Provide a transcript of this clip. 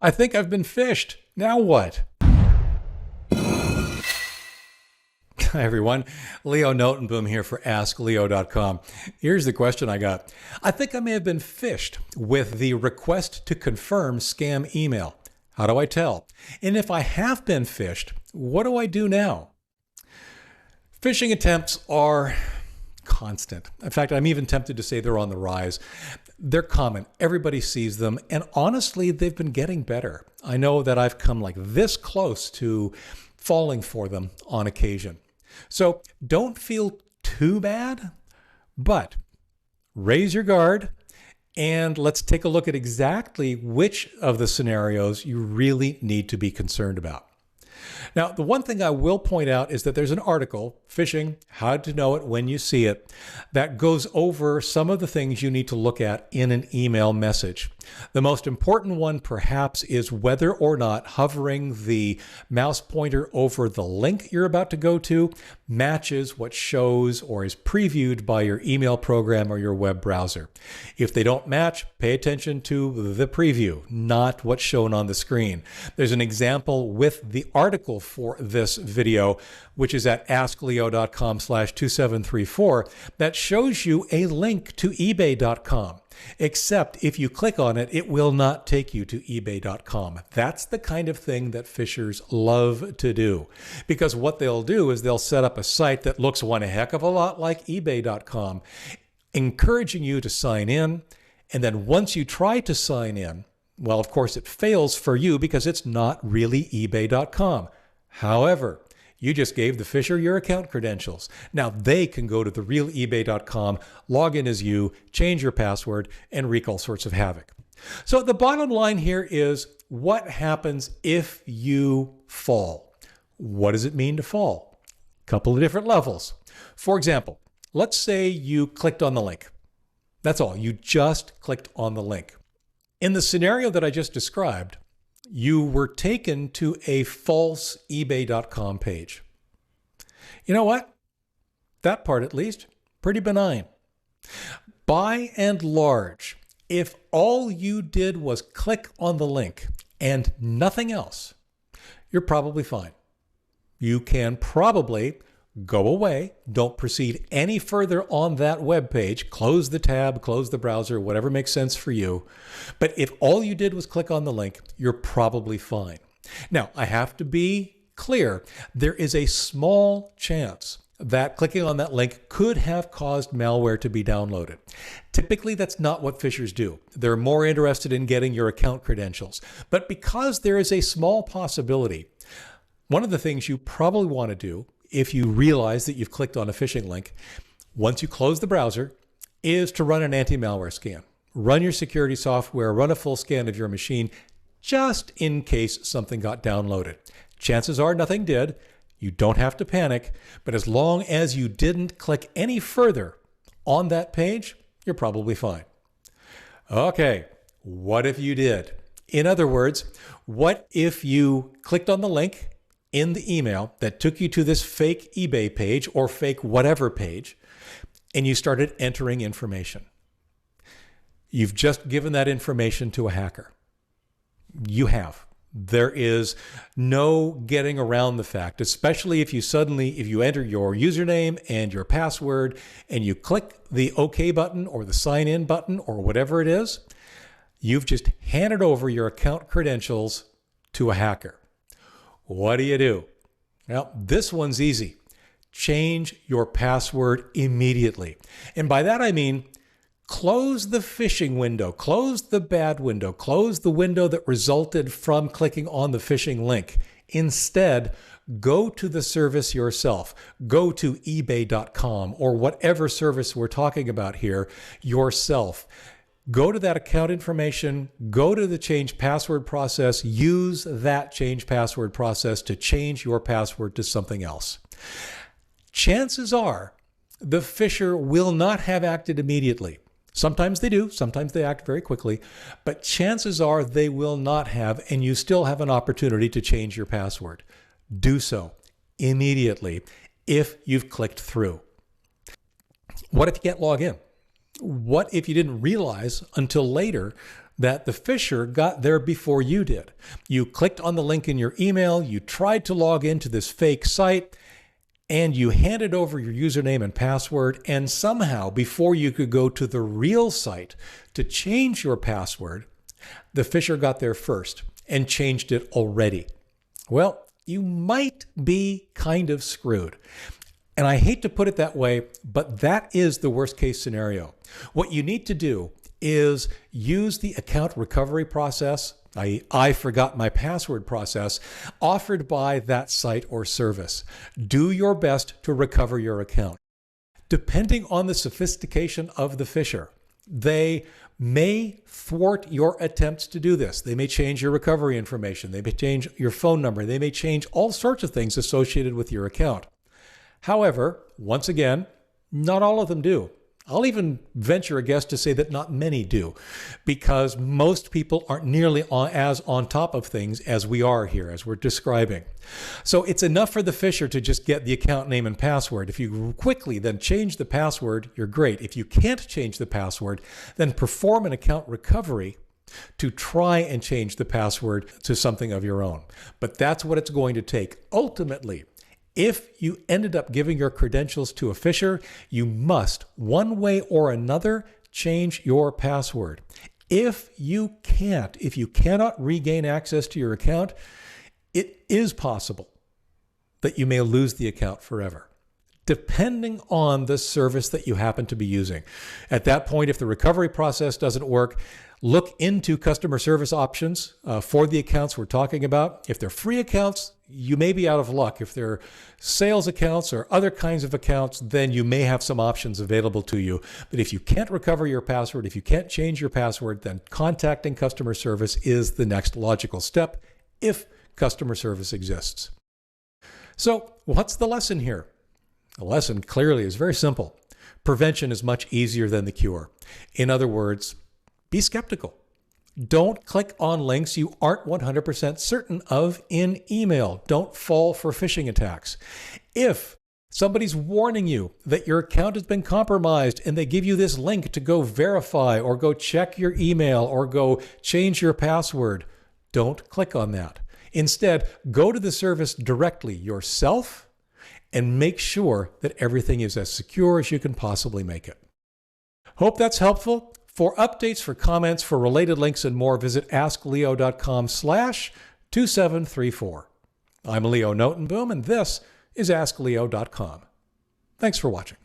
I think I've been phished. Now what? Hi everyone, Leo Notenboom here for askleo.com. Here's the question I got. I think I may have been phished with the request to confirm scam email. How do I tell? And if I have been phished, what do I do now? Phishing attempts are constant. In fact, I'm even tempted to say they're on the rise. They're common. Everybody sees them. And honestly, they've been getting better. I know that I've come like this close to falling for them on occasion. So don't feel too bad, but raise your guard and let's take a look at exactly which of the scenarios you really need to be concerned about. Now, the one thing I will point out is that there's an article, Phishing, How to Know It When You See It, that goes over some of the things you need to look at in an email message. The most important one, perhaps, is whether or not hovering the mouse pointer over the link you're about to go to matches what shows or is previewed by your email program or your web browser. If they don't match, pay attention to the preview, not what's shown on the screen. There's an example with the article for this video, which is at askleo.com/2734, that shows you a link to ebay.com. Except if you click on it, it will not take you to ebay.com. That's the kind of thing that phishers love to do. Because what they'll do is they'll set up a site that looks one heck of a lot like ebay.com, encouraging you to sign in. And then once you try to sign in, well, of course, it fails for you because it's not really ebay.com. However, you just gave the phisher your account credentials. Now they can go to the real ebay.com, log in as you, change your password, and wreak all sorts of havoc. So the bottom line here is, what happens if you fall? What does it mean to fall? A couple of different levels. For example, let's say you clicked on the link. That's all. You just clicked on the link. In the scenario that I just described, you were taken to a false ebay.com page. You know what? That part, at least, pretty benign. By and large, if all you did was click on the link and nothing else, you're probably fine. You can probably go away, don't proceed any further on that web page, close the tab, close the browser, whatever makes sense for you. But if all you did was click on the link, you're probably fine. Now, I have to be clear, there is a small chance that clicking on that link could have caused malware to be downloaded. Typically, that's not what phishers do. They're more interested in getting your account credentials. But because there is a small possibility, one of the things you probably want to do if you realize that you've clicked on a phishing link, once you close the browser, is to run an anti-malware scan. Run your security software, run a full scan of your machine, just in case something got downloaded. Chances are nothing did. You don't have to panic, but as long as you didn't click any further on that page, you're probably fine. Okay, what if you did? In other words, what if you clicked on the link in the email that took you to this fake eBay page or fake whatever page, and you started entering information? You've just given that information to a hacker. You have. There is no getting around the fact, especially if you enter your username and your password and you click the OK button or the sign in button or whatever it is, you've just handed over your account credentials to a hacker. What do you do? Well, this one's easy. Change your password immediately. And by that I mean, close the phishing window, close the bad window, close the window that resulted from clicking on the phishing link. Instead, go to the service yourself. Go to ebay.com or whatever service we're talking about here yourself. Go to that account information, go to the change password process, use that change password process to change your password to something else. Chances are the phisher will not have acted immediately. Sometimes they do, sometimes they act very quickly, but chances are they will not have, and you still have an opportunity to change your password. Do so immediately if you've clicked through. What if you can't log in? What if you didn't realize until later that the phisher got there before you did. You clicked on the link in your email, you tried to log into this fake site, and you handed over your username and password, and somehow, before you could go to the real site to change your password, the phisher got there first and changed it already. Well, you might be kind of screwed. And I hate to put it that way, but that is the worst case scenario. What you need to do is use the account recovery process, I forgot my password process, offered by that site or service. Do your best to recover your account. Depending on the sophistication of the phisher, they may thwart your attempts to do this. They may change your recovery information. They may change your phone number. They may change all sorts of things associated with your account. However, once again, not all of them do. I'll even venture a guess to say that not many do, because most people aren't nearly as on top of things as we are here, as we're describing. So it's enough for the phisher to just get the account name and password. If you quickly then change the password, you're great. If you can't change the password, then perform an account recovery to try and change the password to something of your own. But that's what it's going to take. Ultimately, if you ended up giving your credentials to a phisher, you must, one way or another, change your password. If you cannot regain access to your account, it is possible that you may lose the account forever, depending on the service that you happen to be using. At that point, if the recovery process doesn't work, look into customer service options for the accounts we're talking about. If they're free accounts, you may be out of luck. If they're sales accounts or other kinds of accounts, then you may have some options available to you. But if you can't recover your password, if you can't change your password, then contacting customer service is the next logical step if customer service exists. So what's the lesson here? The lesson clearly is very simple. Prevention is much easier than the cure. In other words, be skeptical. Don't click on links you aren't 100% certain of in email. Don't fall for phishing attacks. If somebody's warning you that your account has been compromised and they give you this link to go verify or go check your email or go change your password, don't click on that. Instead, go to the service directly yourself and make sure that everything is as secure as you can possibly make it. Hope that's helpful. For updates, for comments, for related links and more, visit askleo.com/2734. I'm Leo Notenboom, and this is askleo.com. Thanks for watching.